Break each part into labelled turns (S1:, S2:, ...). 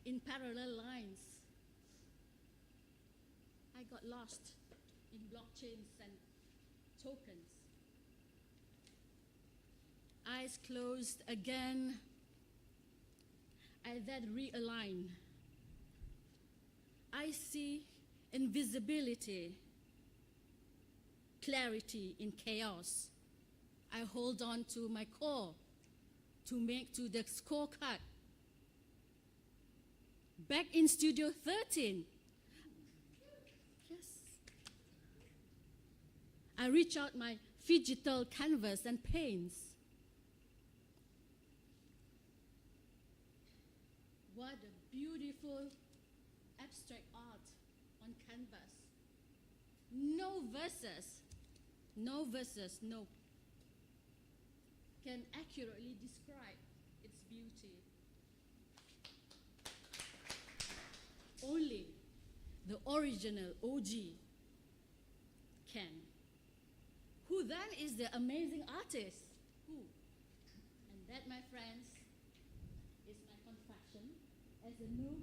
S1: in parallel lines. I got lost in blockchains and tokens. Eyes closed again. I then realign. I see invisibility, clarity in chaos. I hold on to my core to make to the scorecard. Back in Studio 13, yes, I reach out my digital canvas and paints. What a beautiful abstract art on canvas. No verses, no, can accurately describe its beauty. Only the original OG can. Who then is the amazing artist? Who? And that, my friends, is my confession as a noob,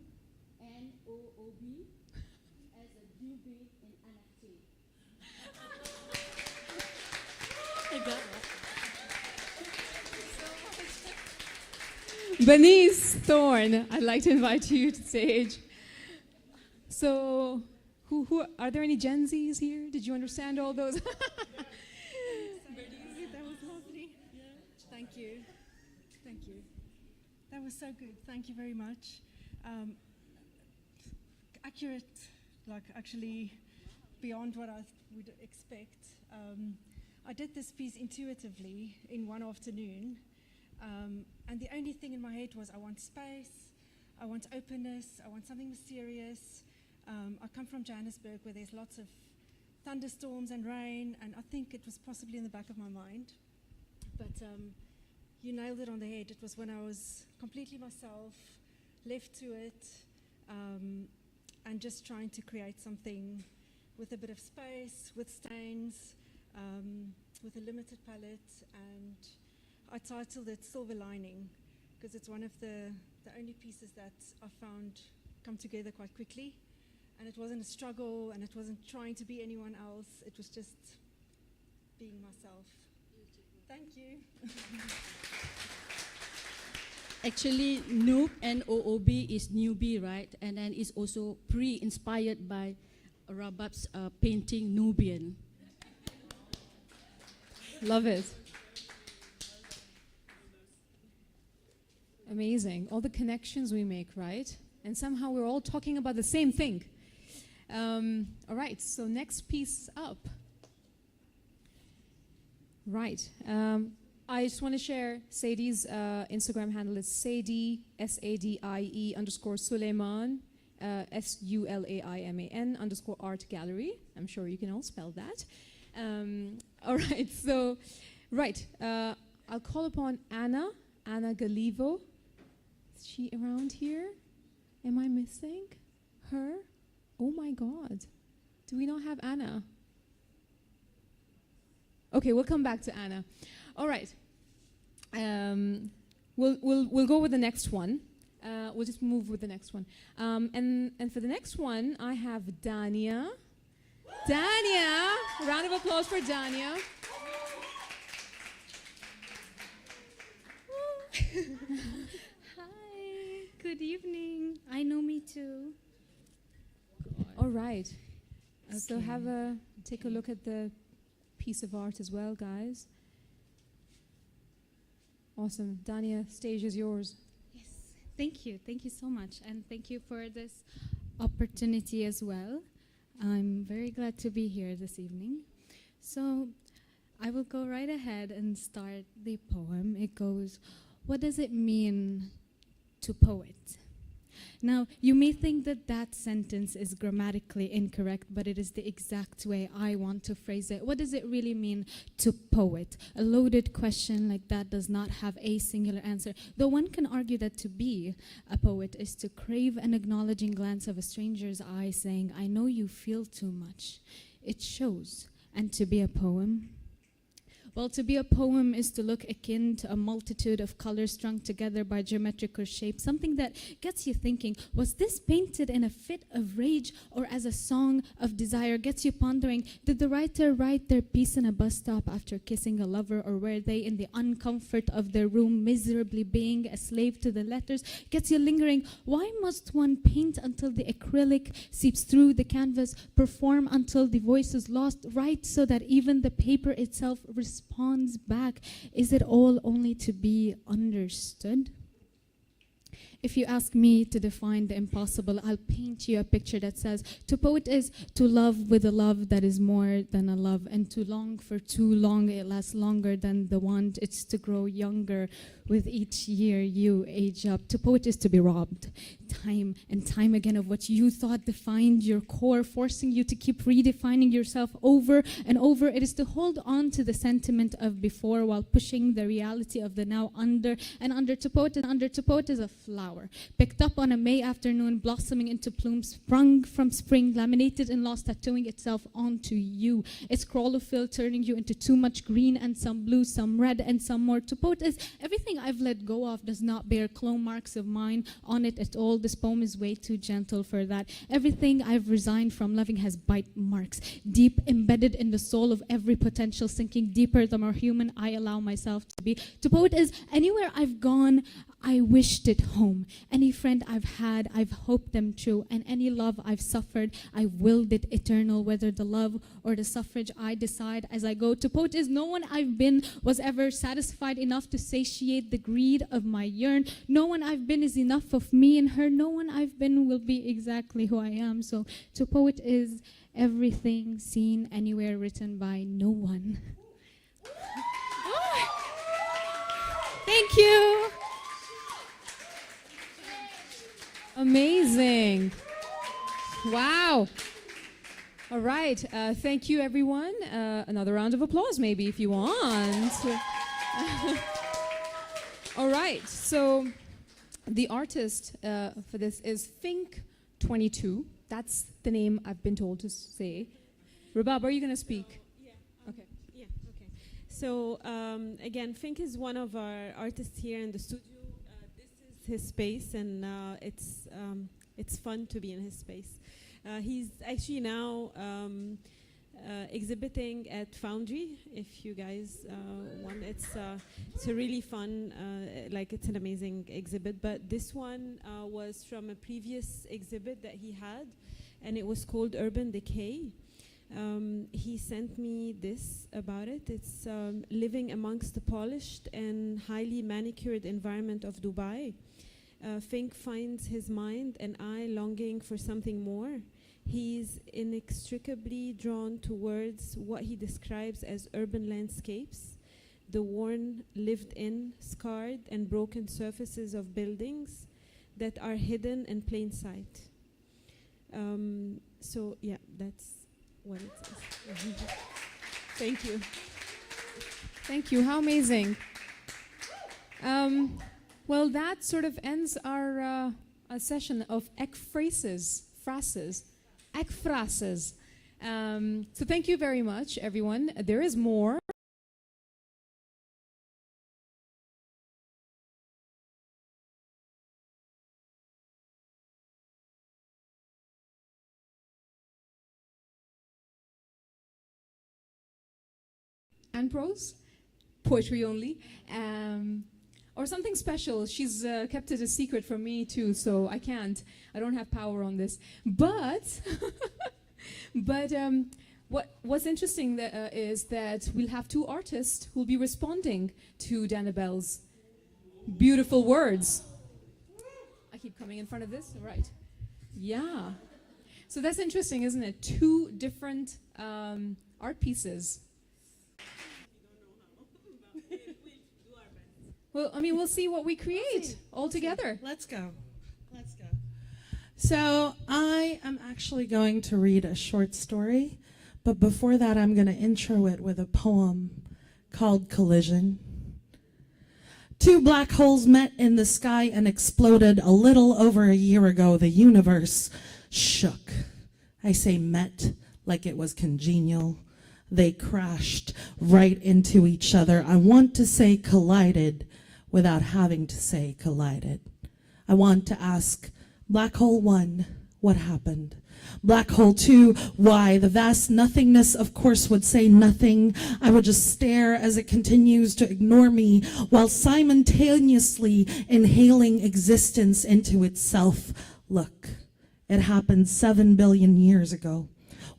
S1: N-O-O-B, as a newbie in NFT. I got that.
S2: Bernice Thorne, I'd like to invite you to stage. So, who are there any Gen Zs here? Did you understand all those?
S3: That was lovely. Yeah. Thank you. Thank you. That was so good. Thank you very much. Accurate, like actually beyond what I would expect. I did this piece intuitively in one afternoon. And the only thing in my head was I want space, I want openness, I want something mysterious. I come from Johannesburg where there's lots of thunderstorms and rain, and I think it was possibly in the back of my mind. But you nailed it on the head. It was when I was completely myself, left to it, and just trying to create something with a bit of space, with stains, with a limited palette, and I titled it Silver Lining because it's one of the only pieces that I found come together quite quickly. And it wasn't a struggle, and it wasn't trying to be anyone else. It was just being myself. Beautiful. Thank you.
S1: Actually, noob, N-O-O-B, is newbie, right? And then it's also pre-inspired by Rabab's painting Nubian.
S2: Love it. Amazing. All the connections we make, right? And somehow we're all talking about the same thing. All right, so next piece up. Right. I just want to share Sadie's Instagram handle is Sadie, S-A-D-I-E _Suleiman, S-U-L-A-I-M-A-N _art gallery. I'm sure you can all spell that. All right, so, right. I'll call upon Anna Galivo. Is she around here? Am I missing her? Oh my God. Do we not have Anna? Okay, we'll come back to Anna. All right. We'll go with the next one. We'll just move with the next one. And for the next one, I have Dania. Dania! Round of applause for Dania.
S4: Hi, good evening. I know me too.
S2: All right. Okay. So take a look at the piece of art as well, guys. Awesome. Dania, stage is yours.
S4: Yes, thank you. Thank you so much. And thank you for this opportunity as well. I'm very glad to be here this evening. So I will go right ahead and start the poem. It goes, what does it mean to poet? Now, you may think that that sentence is grammatically incorrect, but it is the exact way I want to phrase it. What does it really mean to poet? A loaded question like that does not have a singular answer, though one can argue that to be a poet is to crave an acknowledging glance of a stranger's eye saying, I know you feel too much. It shows. And to be a poem? Well, to be a poem is to look akin to a multitude of colors strung together by geometrical shapes, something that gets you thinking, was this painted in a fit of rage or as a song of desire? Gets you pondering, did the writer write their piece in a bus stop after kissing a lover, or were they in the uncomfort of their room miserably being a slave to the letters? Gets you lingering, why must one paint until the acrylic seeps through the canvas, perform until the voice is lost, write so that even the paper itself responds back? Is it all only to be understood? If you ask me to define the impossible, I'll paint you a picture that says, to poet is to love with a love that is more than a love, and to long for too long it lasts longer than the want. It's to grow younger with each year you age up. To poet is to be robbed time and time again of what you thought defined your core, forcing you to keep redefining yourself over and over. It is to hold on to the sentiment of before while pushing the reality of the now under and under. To poet is a flower picked up on a May afternoon, blossoming into plumes sprung from spring, laminated and lost, tattooing itself onto you. Its chlorophyll turning you into too much green and some blue, some red and some more. To poet is everything I've let go of does not bear claw marks of mine on it at all. This poem is way too gentle for that. Everything I've resigned from loving has bite marks, deep embedded in the soul of every potential, sinking deeper the more human I allow myself to be. To poet is anywhere I've gone, I wished it home. Any friend I've had, I've hoped them true. And any love I've suffered, I willed it eternal. Whether the love or the suffrage, I decide as I go. To poet is no one I've been was ever satisfied enough to satiate the greed of my yearn. No one I've been is enough of me and her. No one I've been will be exactly who I am. So to poet is everything seen anywhere written by no one. Thank you.
S2: Amazing. Wow. All right. Thank you, everyone. Another round of applause, maybe, if you want. All right. So the artist for this is Fink22. That's the name I've been told to say. Rabab, are you going to speak? Okay.
S5: Yeah, okay. So, again, Fink is one of our artists here in the studio. This is his space, and it's fun to be in his space. He's actually now exhibiting at Foundry. If you guys want, it's a really fun, it's an amazing exhibit. But this one was from a previous exhibit that he had, and it was called Urban Decay. He sent me this about it. It's living amongst the polished and highly manicured environment of Dubai. Fink finds his mind and eye longing for something more. He's inextricably drawn towards what he describes as urban landscapes, the worn, lived-in, scarred, and broken surfaces of buildings that are hidden in plain sight. So, yeah, that's what it says. Thank you.
S2: Thank you. How amazing. Well, that sort of ends our session of ekphrases. Ekphrases. So thank you very much, everyone. There is more. And prose, poetry only, or something special. She's kept it a secret from me too, so I don't have power on this. But, what's interesting is that we'll have two artists who'll be responding to Danabelle's beautiful words. I keep coming in front of this, right? Yeah. So that's interesting, isn't it? Two different art pieces. Well, I mean, we'll see what we create all together.
S6: Let's go. Let's go. So I am actually going to read a short story, but before that, I'm going to intro it with a poem called Collision. Two black holes met in the sky and exploded a little over a year ago. The universe shook. I say met like it was congenial. They crashed right into each other. I want to say collided without having to say collided. I want to ask, Black Hole 1, what happened? Black Hole 2, why? The vast nothingness, of course, would say nothing. I would just stare as it continues to ignore me while simultaneously inhaling existence into itself. Look, it happened 7 billion years ago.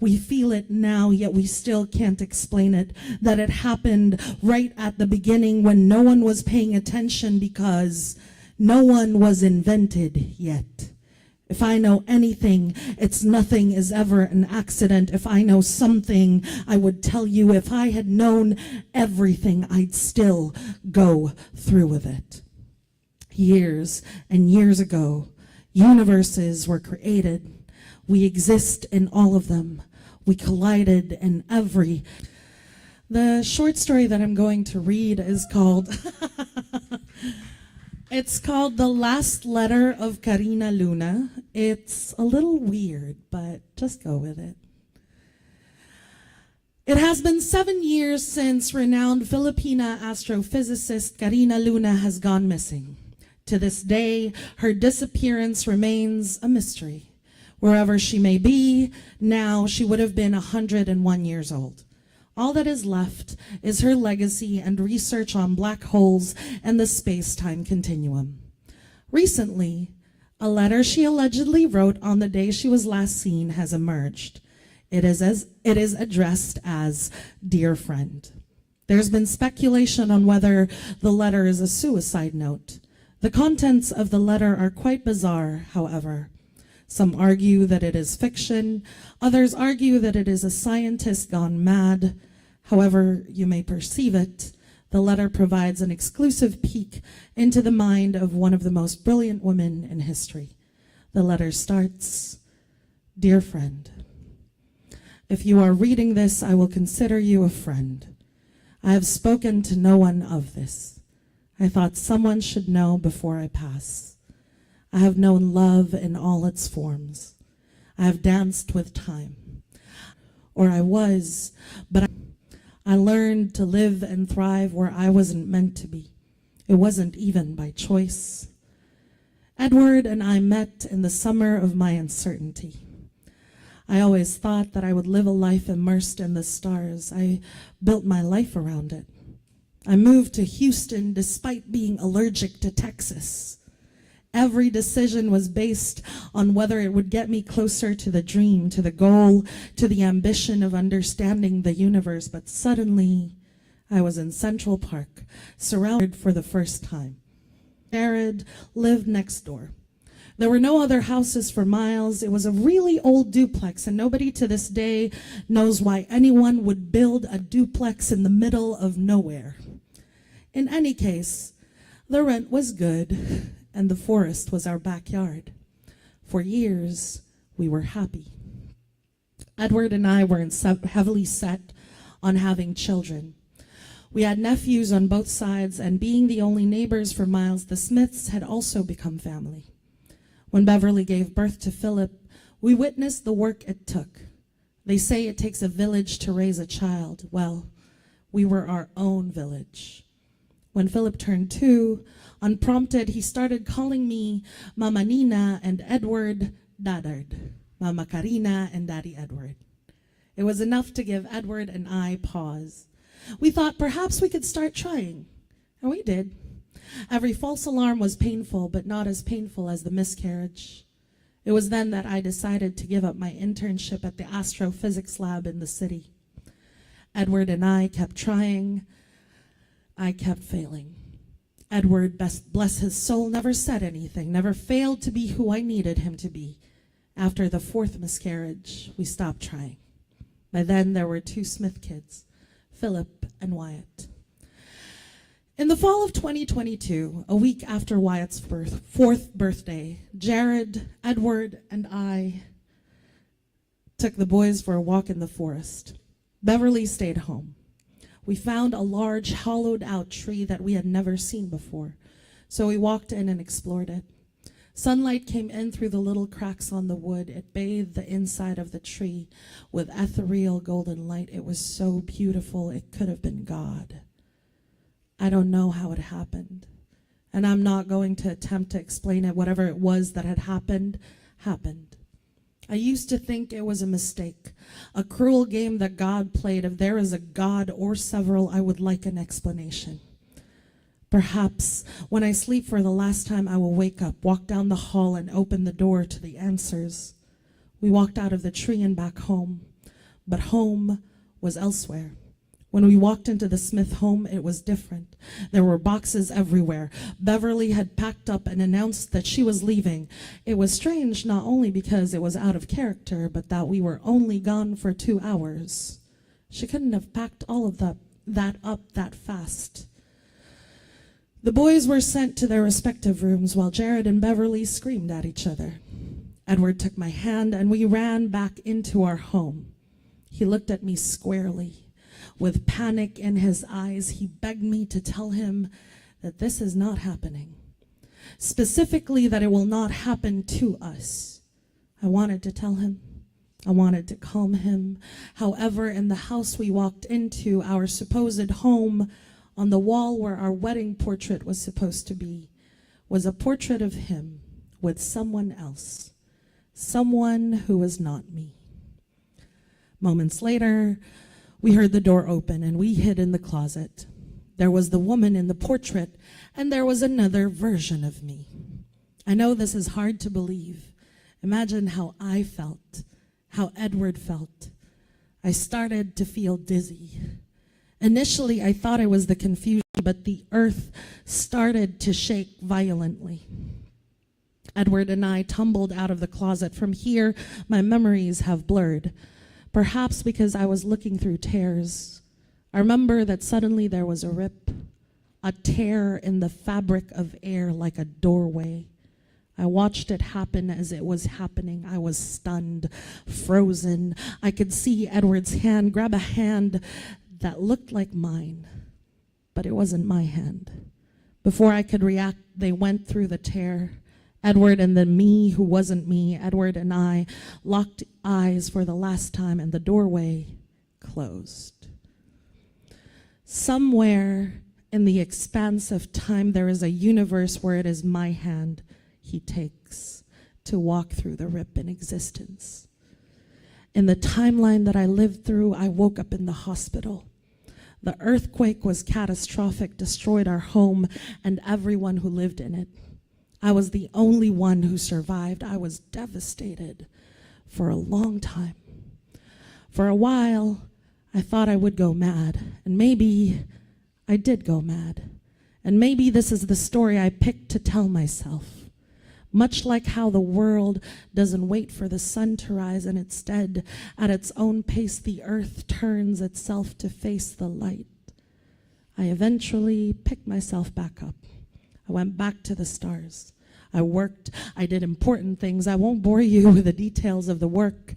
S6: We feel it now, yet we still can't explain it. That it happened right at the beginning when no one was paying attention because no one was invented yet. If I know anything, it's nothing is ever an accident. If I know something, I would tell you. If I had known everything, I'd still go through with it. Years and years ago, universes were created. We exist in all of them. We collided in every. The short story that I'm going to read is called it's called The Last Letter of Karina Luna. It's a little weird, but just go with it. It has been 7 years since renowned Filipina astrophysicist Karina Luna has gone missing. To this day, her disappearance remains a mystery. Wherever she may be, now she would have been 101 years old. All that is left is her legacy and research on black holes and the space-time continuum. Recently, a letter she allegedly wrote on the day she was last seen has emerged. It is addressed as Dear Friend. There's been speculation on whether the letter is a suicide note. The contents of the letter are quite bizarre, however. Some argue that it is fiction. Others argue that it is a scientist gone mad. However you may perceive it, the letter provides an exclusive peek into the mind of one of the most brilliant women in history. The letter starts, Dear Friend, if you are reading this, I will consider you a friend. I have spoken to no one of this. I thought someone should know before I pass. I have known love in all its forms. I have danced with time. Or I was, but I learned to live and thrive where I wasn't meant to be. It wasn't even by choice. Edward and I met in the summer of my uncertainty. I always thought that I would live a life immersed in the stars. I built my life around it. I moved to Houston despite being allergic to Texas. Every decision was based on whether it would get me closer to the dream, to the goal, to the ambition of understanding the universe. But suddenly, I was in Central Park, surrounded for the first time. Jared lived next door. There were no other houses for miles. It was a really old duplex, and nobody to this day knows why anyone would build a duplex in the middle of nowhere. In any case, the rent was good, and the forest was our backyard. For years, we were happy. Edward and I were heavily set on having children. We had nephews on both sides, and being the only neighbors for miles, the Smiths had also become family. When Beverly gave birth to Philip, we witnessed the work it took. They say it takes a village to raise a child. Well, we were our own village. When Philip turned 2, unprompted, he started calling me Mama Nina and Edward Daddard, Mama Karina and Daddy Edward. It was enough to give Edward and I pause. We thought perhaps we could start trying, and we did. Every false alarm was painful, but not as painful as the miscarriage. It was then that I decided to give up my internship at the astrophysics lab in the city. Edward and I kept trying. I kept failing. Edward, bless his soul, never said anything, never failed to be who I needed him to be. After the 4th miscarriage, we stopped trying. By then, there were 2 Smith kids, Philip and Wyatt. In the fall of 2022, a week after Wyatt's 4th birthday, Jared, Edward, and I took the boys for a walk in the forest. Beverly stayed home. We found a large hollowed out tree that we had never seen before, so we walked in and explored it. Sunlight came in through the little cracks on the wood. It bathed the inside of the tree with ethereal golden light. It was so beautiful, it could have been God. I don't know how it happened, and I'm not going to attempt to explain it. Whatever it was that had happened, happened. I used to think it was a mistake, a cruel game that God played. If there is a God or several, I would like an explanation. Perhaps when I sleep for the last time, I will wake up, walk down the hall, and open the door to the answers. We walked out of the tree and back home, but home was elsewhere. When we walked into the Smith home, it was different. There were boxes everywhere. Beverly had packed up and announced that she was leaving. It was strange, not only because it was out of character, but that we were only gone for 2 hours. She couldn't have packed all of that up that fast. The boys were sent to their respective rooms while Jared and Beverly screamed at each other. Edward took my hand and we ran back into our home. He looked at me squarely. With panic in his eyes, he begged me to tell him that this is not happening. Specifically, that it will not happen to us. I wanted to tell him. I wanted to calm him. However, in the house we walked into, our supposed home, on the wall where our wedding portrait was supposed to be, was a portrait of him with someone else, someone who was not me. Moments later, we heard the door open and we hid in the closet. There was the woman in the portrait, and there was another version of me. I know this is hard to believe. Imagine how I felt, how Edward felt. I started to feel dizzy. Initially, I thought it was the confusion, but the earth started to shake violently. Edward and I tumbled out of the closet. From here, my memories have blurred, perhaps because I was looking through tears. I remember that suddenly there was a rip, a tear in the fabric of air like a doorway. I watched it happen as it was happening. I was stunned, frozen. I could see Edward's hand grab a hand that looked like mine, but it wasn't my hand. Before I could react, they went through the tear. Edward and then me, who wasn't me, Edward and I locked eyes for the last time, and the doorway closed. Somewhere in the expanse of time, there is a universe where it is my hand he takes to walk through the rip in existence. In the timeline that I lived through, I woke up in the hospital. The earthquake was catastrophic, destroyed our home and everyone who lived in it. I was the only one who survived. I was devastated for a long time. For a while, I thought I would go mad, and maybe I did go mad. And maybe this is the story I picked to tell myself. Much like how the world doesn't wait for the sun to rise, and instead, at its own pace, the earth turns itself to face the light. I eventually picked myself back up. I went back to the stars. I worked. I did important things. I won't bore you with the details of the work.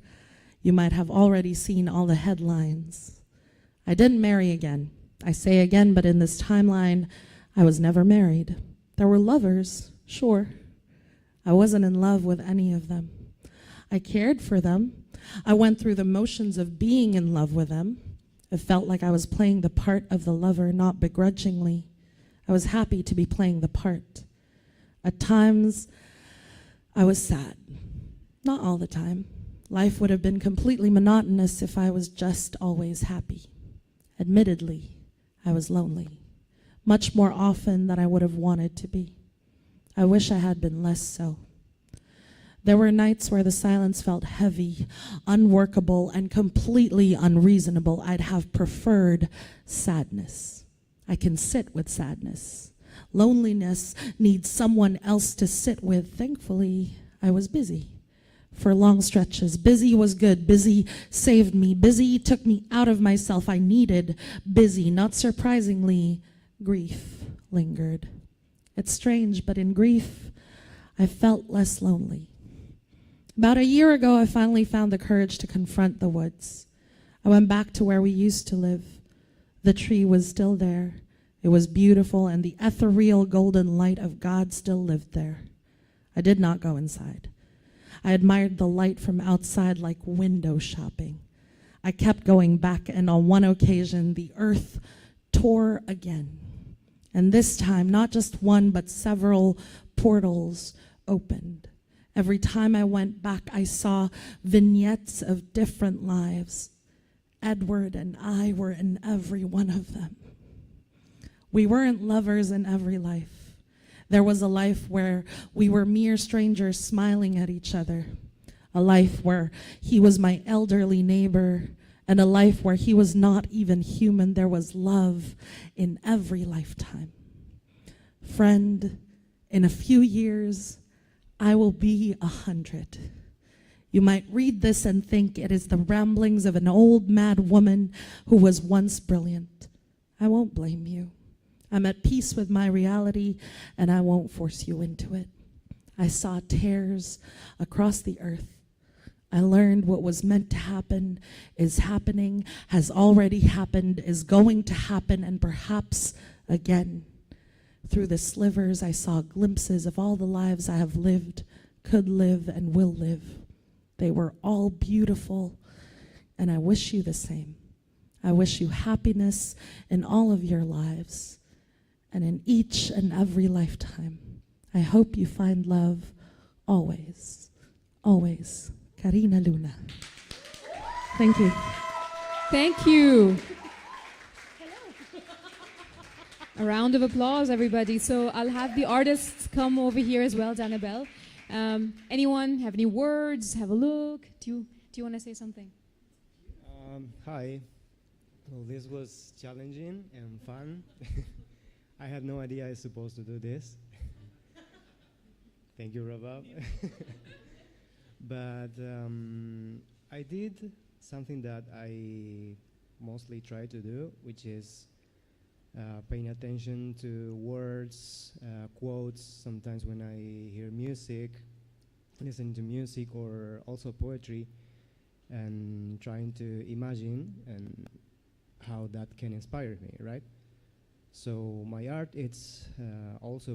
S6: You might have already seen all the headlines. I didn't marry again. I say again, but in this timeline, I was never married. There were lovers, sure. I wasn't in love with any of them. I cared for them. I went through the motions of being in love with them. It felt like I was playing the part of the lover, not begrudgingly. I was happy to be playing the part. At times, I was sad. Not all the time. Life would have been completely monotonous if I was just always happy. Admittedly, I was lonely, much more often than I would have wanted to be. I wish I had been less so. There were nights where the silence felt heavy, unworkable, and completely unreasonable. I'd have preferred sadness. I can sit with sadness. Loneliness needs someone else to sit with. Thankfully, I was busy for long stretches. Busy was good. Busy saved me. Busy took me out of myself. I needed busy. Not surprisingly, grief lingered. It's strange, but in grief, I felt less lonely. About a year ago, I finally found the courage to confront the woods. I went back to where we used to live. The tree was still there. It was beautiful, and the ethereal golden light of God still lived there. I did not go inside. I admired the light from outside like window shopping. I kept going back, and on one occasion, the earth tore again. And this time, not just one, but several portals opened. Every time I went back, I saw vignettes of different lives. Edward and I were in every one of them. We weren't lovers in every life. There was a life where we were mere strangers smiling at each other, a life where he was my elderly neighbor, and a life where he was not even human. There was love in every lifetime. Friend, in a few years, I will be 100. You might read this and think it is the ramblings of an old mad woman who was once brilliant. I won't blame you. I'm at peace with my reality, and I won't force you into it. I saw tears across the earth. I learned what was meant to happen is happening, has already happened, is going to happen, and perhaps again. Through the slivers, I saw glimpses of all the lives I have lived, could live, and will live. They were all beautiful, and I wish you the same. I wish you happiness in all of your lives, and in each and every lifetime. I hope you find love always, always. Karina Luna. Thank you.
S2: Thank you. A round of applause, everybody. So I'll have the artists come over here as well, Danabelle. Anyone have any words? Have a look. Do you want to say something?
S7: Hi. Well, this was challenging and fun. I had no idea I was supposed to do this. Thank you, Rabab. But I did something that I mostly try to do, which is paying attention to words, quotes, sometimes when I hear music, listening to music or also poetry, and trying to imagine and how that can inspire me, right? So my art, it's also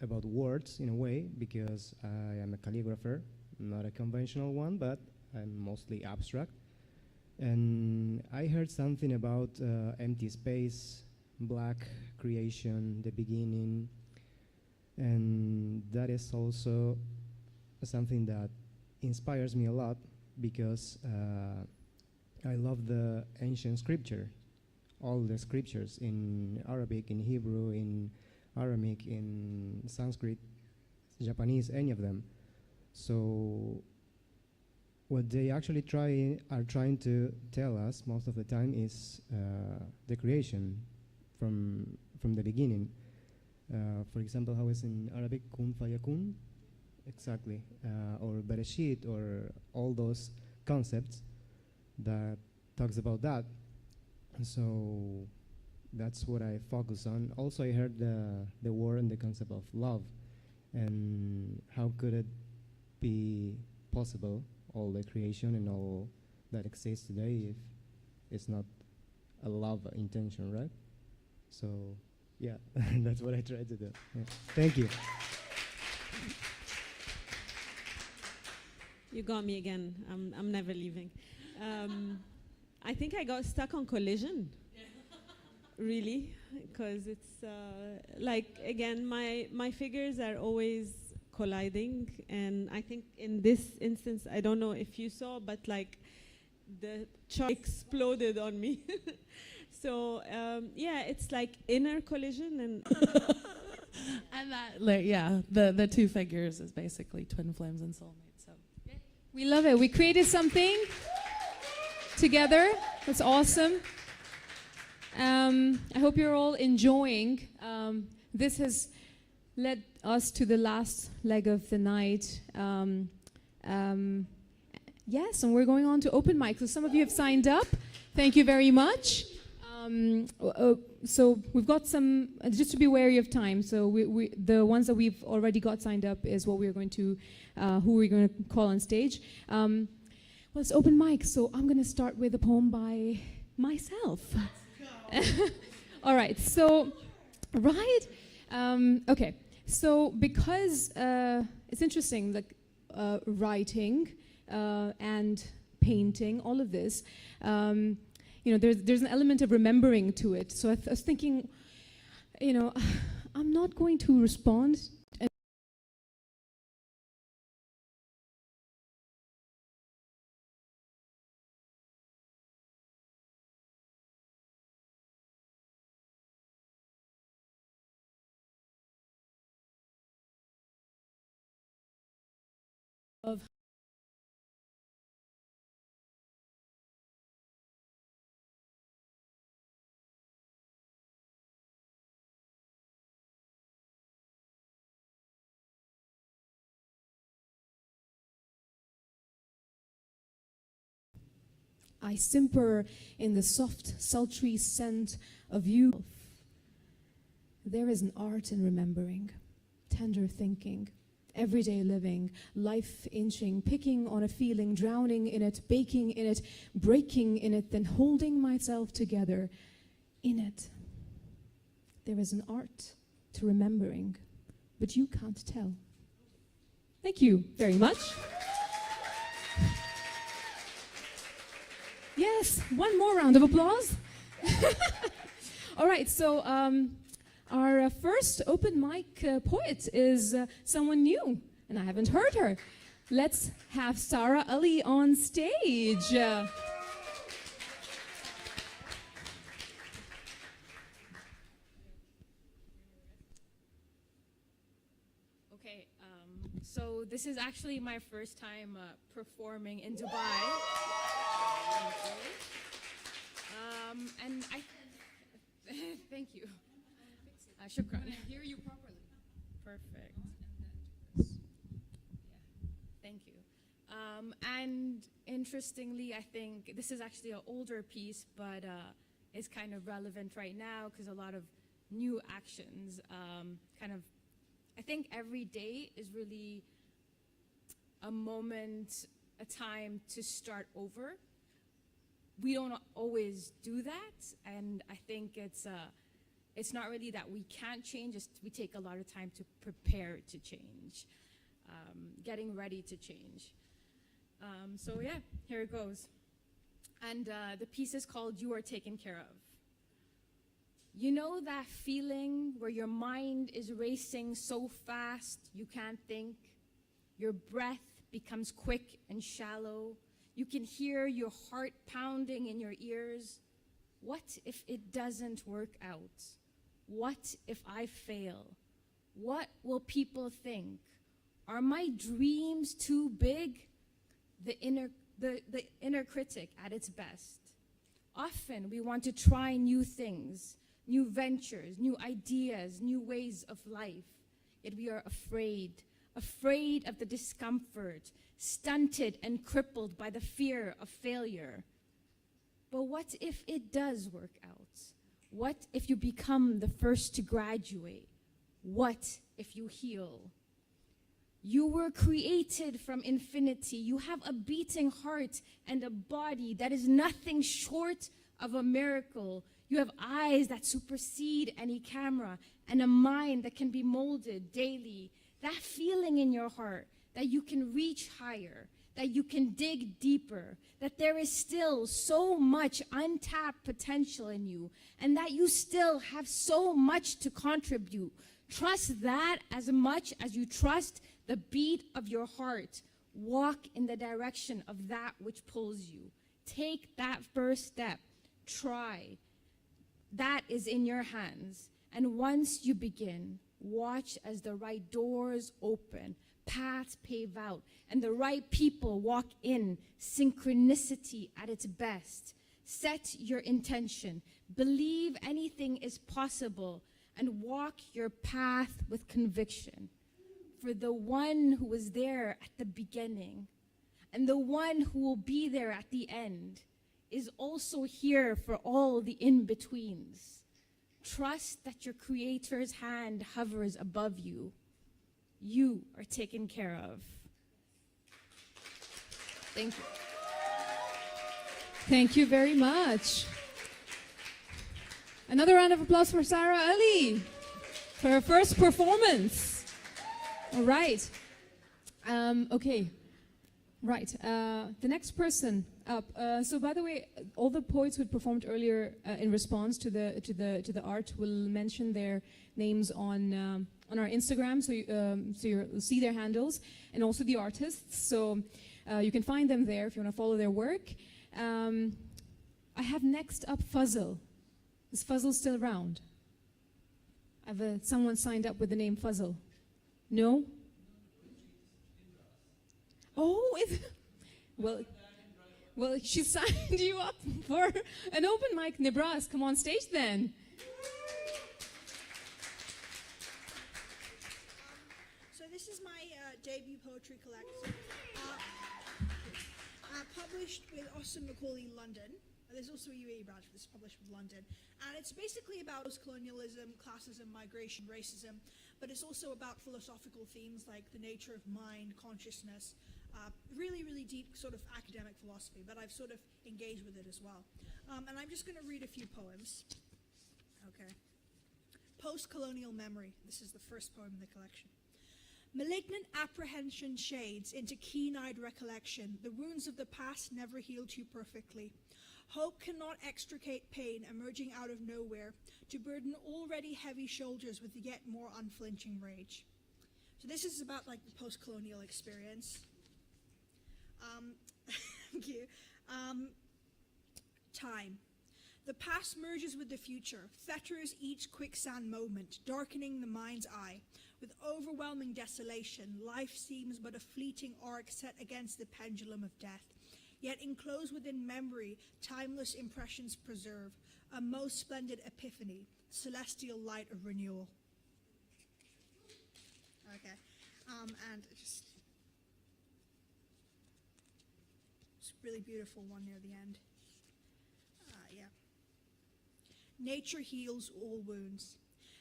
S7: about words in a way, because I am a calligrapher, not a conventional one, but I'm mostly abstract. And I heard something about empty space, black creation, the beginning, and that is also something that inspires me a lot, because I love the ancient scripture, all the scriptures in Arabic, in Hebrew, in Aramaic, in Sanskrit, Japanese, any of them. So what they actually are trying to tell us most of the time is the creation from the beginning. For example, how is in Arabic, kun fayakun? Exactly. Or Bereshit, or all those concepts that talks about that. So that's what I focus on. Also, I heard the word and the concept of love, and how could it be possible, all the creation and all that exists today, if it's not a love intention, right? So, yeah, that's what I try to do. Yeah. Thank you.
S5: You got me again. I'm never leaving. I think I got stuck on collision. Really, because it's like, again, my figures are always colliding, and I think in this instance, I don't know if you saw, but like the chart exploded on me. So yeah, it's like inner collision and
S6: And that, yeah, the two figures is basically twin flames and soulmates. So
S2: We love it. We created something together. That's awesome. I hope you're all enjoying. This has led us to the last leg of the night. Yes, and we're going on to open mic. So some of you have signed up. Thank you very much. So we've got some, just to be wary of time. So the ones that we've already got signed up is what we're going to, who we're going to call on stage. Well, it's open mic, so I'm going to start with a poem by myself. All right, so, right? Okay, So because it's interesting, like writing and painting, all of this, there's an element of remembering to it. So I was thinking, I'm not going to respond of I simper in the soft, sultry scent of you. There is an art in remembering, tender thinking, everyday living, life inching, picking on a feeling, drowning in it, baking in it, breaking in it, then holding myself together in it. There is an art to remembering, but you can't tell. Thank you very much. Yes, one more round of applause. All right, so our first open mic poet is someone new, and I haven't heard her. Let's have Sarah Ali on stage.
S8: Okay, so this is actually my first time performing in Dubai. And I thank you. Shukran.
S1: Can I hear you properly?
S8: Perfect. Thank you. And interestingly, I think this is actually an older piece, but it's kind of relevant right now because a lot of new actions I think every day is really a moment, a time to start over. We don't always do that, and I think it's not really that we can't change, it's we take a lot of time to prepare to change, getting ready to change. So yeah, here it goes. And the piece is called You Are Taken Care Of. You know that feeling where your mind is racing so fast you can't think? Your breath becomes quick and shallow. You can hear your heart pounding in your ears. What if it doesn't work out? What if I fail? What will people think? Are my dreams too big? The inner critic at its best. Often we want to try new things, new ventures, new ideas, new ways of life. Yet we are afraid of the discomfort, stunted and crippled by the fear of failure. But what if it does work out? What if you become the first to graduate? What if you heal? You were created from infinity. You have a beating heart and a body that is nothing short of a miracle. You have eyes that supersede any camera and a mind that can be molded daily. That feeling in your heart that you can reach higher, that you can dig deeper, that there is still so much untapped potential in you, and that you still have so much to contribute. Trust that as much as you trust the beat of your heart. Walk in the direction of that which pulls you. Take that first step. Try. That is in your hands. And once you begin, watch as the right doors open, paths pave out, and the right people walk in. Synchronicity at its best. Set your intention. Believe anything is possible, and walk your path with conviction. For the one who was there at the beginning and the one who will be there at the end is also here for all the in-betweens. Trust that your Creator's hand hovers above you. You are taken care of. Thank you.
S2: Thank you very much. Another round of applause for Sarah Ali for her first performance. All right. Okay. Right. The next person up. So, by the way, all the poets who performed earlier in response to the art will mention their names on our Instagram, so you'll see their handles, and also the artists. So you can find them there if you want to follow their work. I have next up Fuzzle. Is Fuzzle still around? I have someone signed up with the name Fuzzle. No? Oh, well, she signed you up for an open mic. Nebraska, come on stage then.
S9: So this is my debut poetry collection, published with Austin Macaulay London. There's also a UAE branch, but this is published with London. And it's basically about post-colonialism, classism, migration, racism, but it's also about philosophical themes like the nature of mind, consciousness, really, really deep sort of academic philosophy, but I've sort of engaged with it as well. And I'm just going to read a few poems. Okay. Post-colonial memory. This is the first poem in the collection. Malignant apprehension shades into keen-eyed recollection. The wounds of the past never heal too perfectly. Hope cannot extricate pain emerging out of nowhere to burden already heavy shoulders with yet more unflinching rage. So this is about like the post-colonial experience. Thank you. Time. The past merges with the future, fetters each quicksand moment, darkening the mind's eye. With overwhelming desolation, life seems but a fleeting arc set against the pendulum of death. Yet enclosed within memory, timeless impressions preserve, a most splendid epiphany, celestial light of renewal. Okay, and just really beautiful one near the end. Yeah. Nature heals all wounds.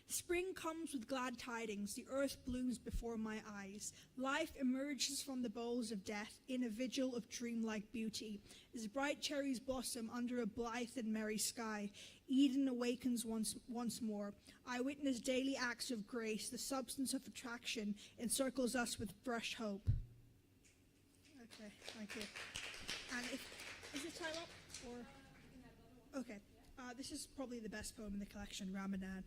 S9: Spring comes with glad tidings, the earth blooms before my eyes. Life emerges from the bowls of death in a vigil of dreamlike beauty. As bright cherries blossom under a blithe and merry sky, Eden awakens once more. I witness daily acts of grace, the substance of attraction encircles us with fresh hope. Okay, thank you. And is the time up? Or okay, this is probably the best poem in the collection, Ramadan.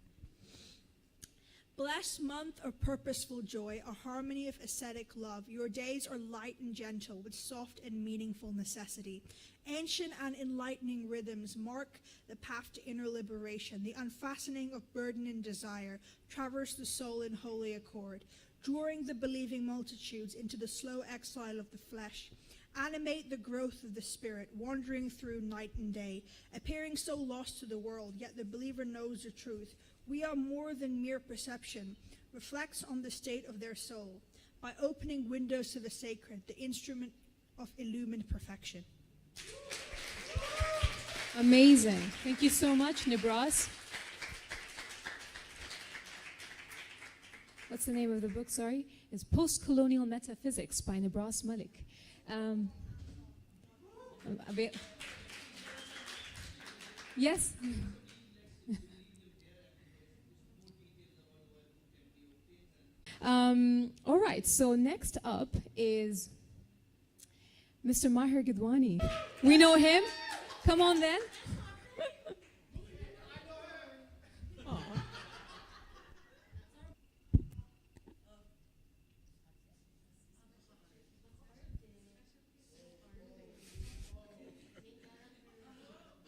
S9: Blessed month of purposeful joy, a harmony of ascetic love. Your days are light and gentle, with soft and meaningful necessity. Ancient and enlightening rhythms mark the path to inner liberation. The unfastening of burden and desire traverse the soul in holy accord, drawing the believing multitudes into the slow exile of the flesh. Animate the growth of the spirit, wandering through night and day, appearing so lost to the world, yet the believer knows the truth. We are more than mere perception, reflects on the state of their soul, by opening windows to the sacred, the instrument of illumined perfection.
S2: Amazing. Thank you so much, Nibras. What's the name of the book? Sorry. It's Post-Colonial Metaphysics by Nibras Malik. Yes. All right, so next up is Mr. Maher Gidwani. We know him. Come on then.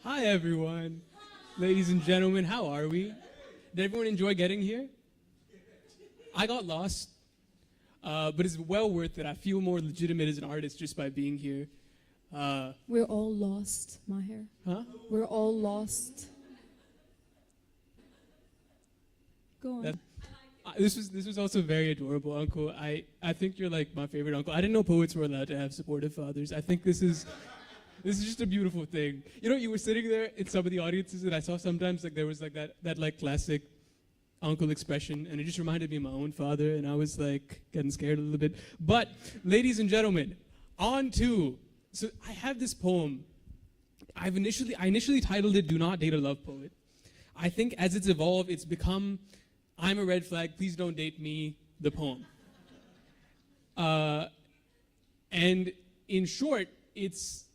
S10: Hi everyone. Ladies and gentlemen, how are we? Did everyone enjoy getting here? I got lost, but it's well worth it. I feel more legitimate as an artist just by being here.
S2: We're all lost, Maher.
S10: Huh?
S2: We're all lost. Go on.
S10: This was also very adorable, Uncle. I think you're like my favorite uncle. I didn't know poets were allowed to have supportive fathers. I think this is just a beautiful thing. You know, you were sitting there in some of the audiences that I saw sometimes, like there was like that like classic uncle expression, and it just reminded me of my own father, and I was like getting scared a little bit. But ladies and gentlemen, so I have this poem. I initially titled it "Do Not Date a Love Poet." I think as it's evolved, it's become "I'm a red flag, please don't date me," the poem. And in short, it's